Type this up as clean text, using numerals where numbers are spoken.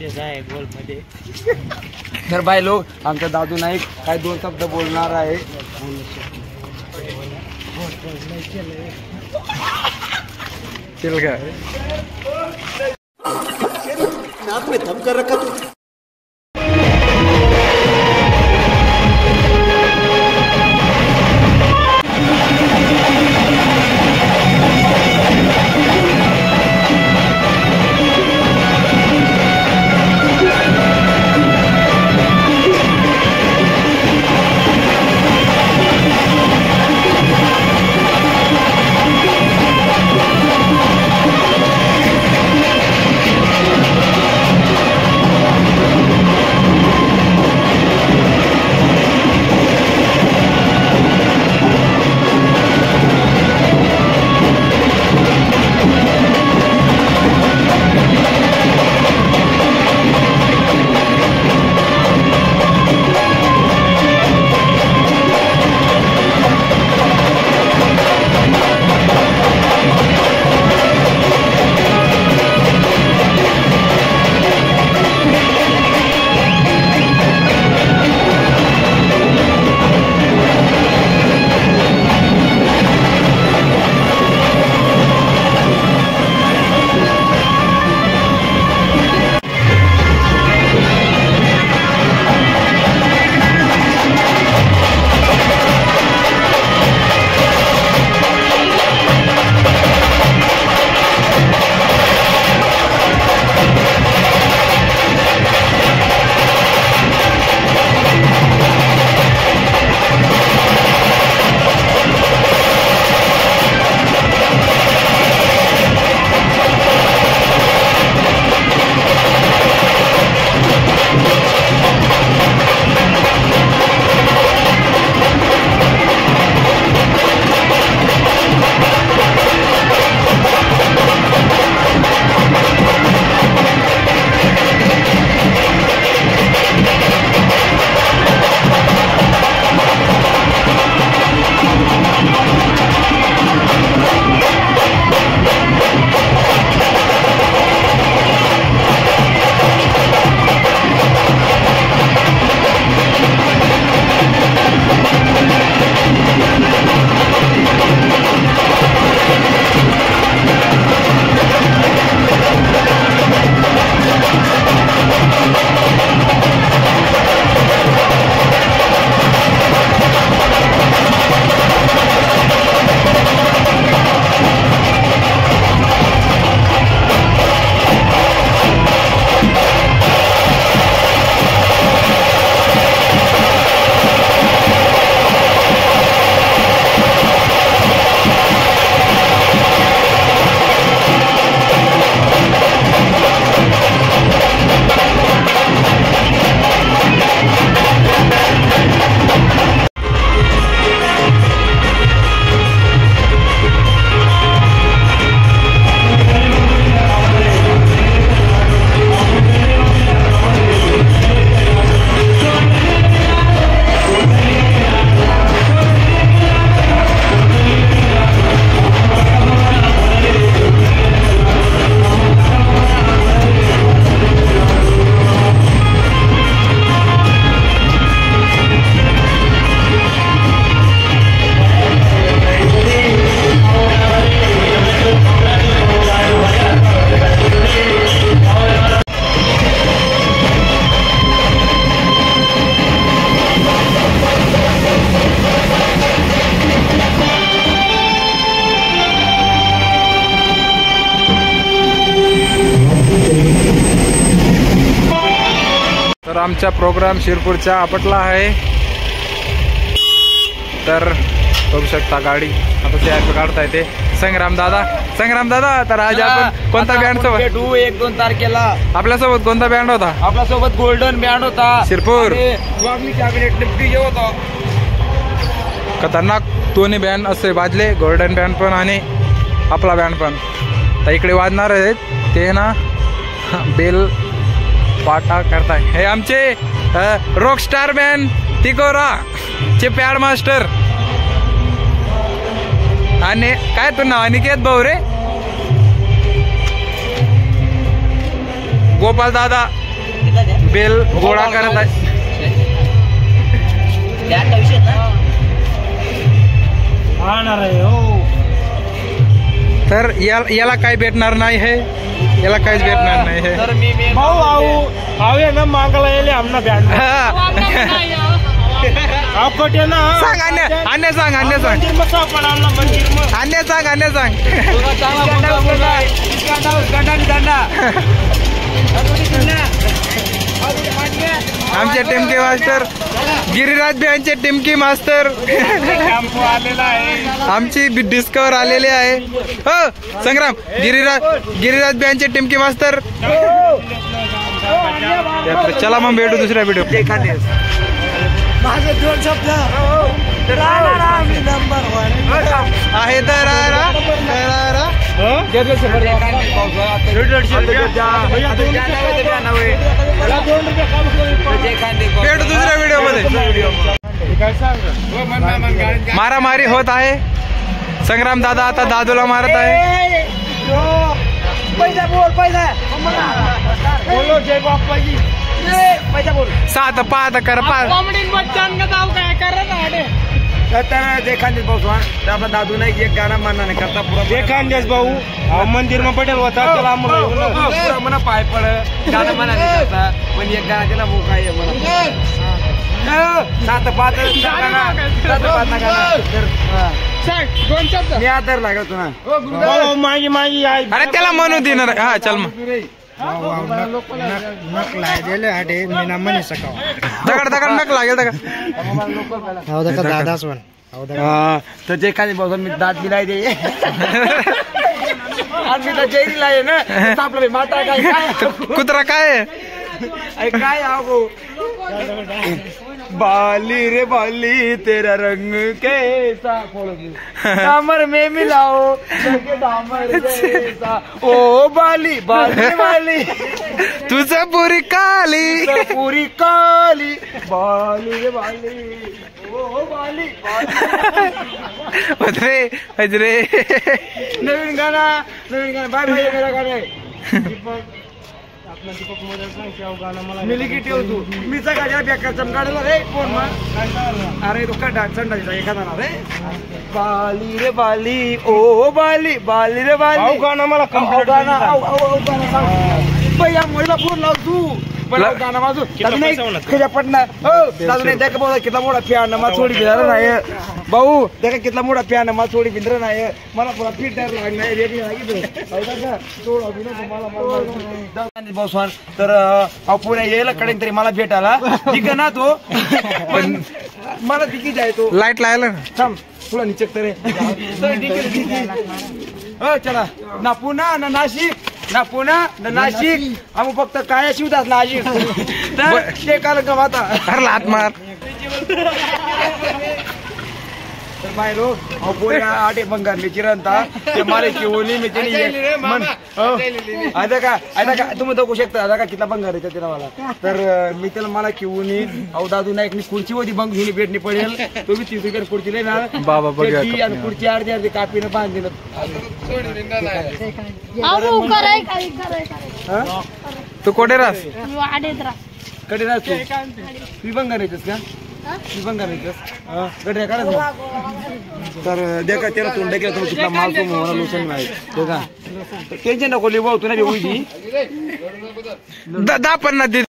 गोल मध्ये तर बाय लोक आमचा दादू नाईक काय 2 शब्द बोलणार आहे. चल का नाक में दम कर रखा तू. तर आमचा प्रोग्राम शिरपूरचा आपटला आहे. तर बघू शकता गाडी आता ते काढता येते. संग्राम दादा तर आज आपण कोणता बँड सोबत भेटू 1-2 तारखेला. आपल्यासोबत कोणता बँड होता? आपल्यासोबत गोल्डन बँड होता शिरपूर. होता खतरनाक दोन्ही बँड असे वाजले, गोल्डन बँड पण आणि आपला बँड पण. तर इकडे वाजणार आहेत ते ना बेल पाटा करताय. हे आमचे रॉकस्टार बँड तिकोरा चे पॅड मास्टर. आणि काय तू नाव अनिकेत भाऊ रे. गोपाल दादा बेल गोळा करत आहे. तर याला काय भेटणार नाही हे, याला काहीच भेटणार नाही हे. तर मी ना मागायला येले आमना बँड सांग अन्य सांग आमचे टिमकी मास्टर गिरिराज बी यांचे टिमकी मास्टर आमची डिस्कवर आलेले आहे. हो संग्राम, गिरिराज बी यांचे टिमकी मास्तर. चला मग भेटू दुसऱ्या व्हिडिओ. माझे 2 शब्द नंबर 1 आहे दरारा. भेटू दुसऱ्या व्हिडिओ मध्ये. मारामारी होत आहे. संग्राम दादा आता दादूला मारत आहे. पैसा बोलो जय बाप्पाजी. पैसा बोल 7 5 कर 5. तर देखांदेश भाऊ तर आपला दादू नाही एक गाणं म्हणणार नाही करता पुरा देखांदेश भाऊ मंदिर में पटेल होता त्याला म्हणा पाय पड गाणं म्हणा नाही करता पण एक गाणं त्याला मोका आहे म्हणा 7-5 मी आदर लागत तुला माझी आई. अरे त्याला म्हणू देणार. हा चल मग नक लागेल हाडे मी ना म्हणे सकाळ दगड नक लागेल दगड. दादाच तर जे खाली बघून मी दात दिलाय दे आणि मी तर जेरीला आहे ना आपलं माता काय कुत्रा काय अरे काय आगो बाली रे बाली तेरा रंग कैसा डामर में मिलाओ डामर जैसा ओ बाली बाली बाली तुझं पुरी काली पूरी काली बाली रे बाली ओ बाली अजरे नवीन गाणं बाय बाय मेरा गाणं मिली की ठेव तू मीचा गाड्या बेकार चमकाडला रे कोण मग अरे तो का संडाचा एखादा ना रे बाली रे बाली ओ बाली बाली रे बाली गाणं मला भैया मला फोन लाव तू गाणं माझं नाही पटणार दादू नाही त्या बोला किती मोठा फॅन मा थोडी भिंद्र नाही भाऊ त्या किती मोठा फॅन मा थोडी भिंद्र नाही मला पुरा फिल्टर लागणार रेडी भाऊ तर पुण्या यायला कडेन तरी मला भेटायला ठीक आहे ना तो पण मला तिकीट आहे तो लाईट लागला ना. थांब तुला निचक तरी चला ना पुणा ना नाशिक ना पुणा ना नाशिक आम्ही फक्त काय शिवतात नाशिक तर ते काल गमाता अरे लात मार. तर बाहेरो पोऱ्या आटे बंगार मी चिरंता ते मारे चिवली मी त्याने मन आता का तुम्ही बघू शकता आता का किती बंगार आहे त्याला मला तर मी त्याला मला किवून अहो दादू नाईक मी खुर्ची होती बंग घेऊन भेटणी पडेल तो बी 30 रुपये खुर्ची लय ना बाबा बघा आणि खुर्ची अर्धी कापीनं बांधलेलं तू कोठे राहस कडे राहतो तू बंगार येतेस का तू बंगार येतेस गड्या काढा तर देखा त्याला तोंड केलं तर तुला माल मला लोसन नाही देखा टेन्शन नको लिहू तुला 10-50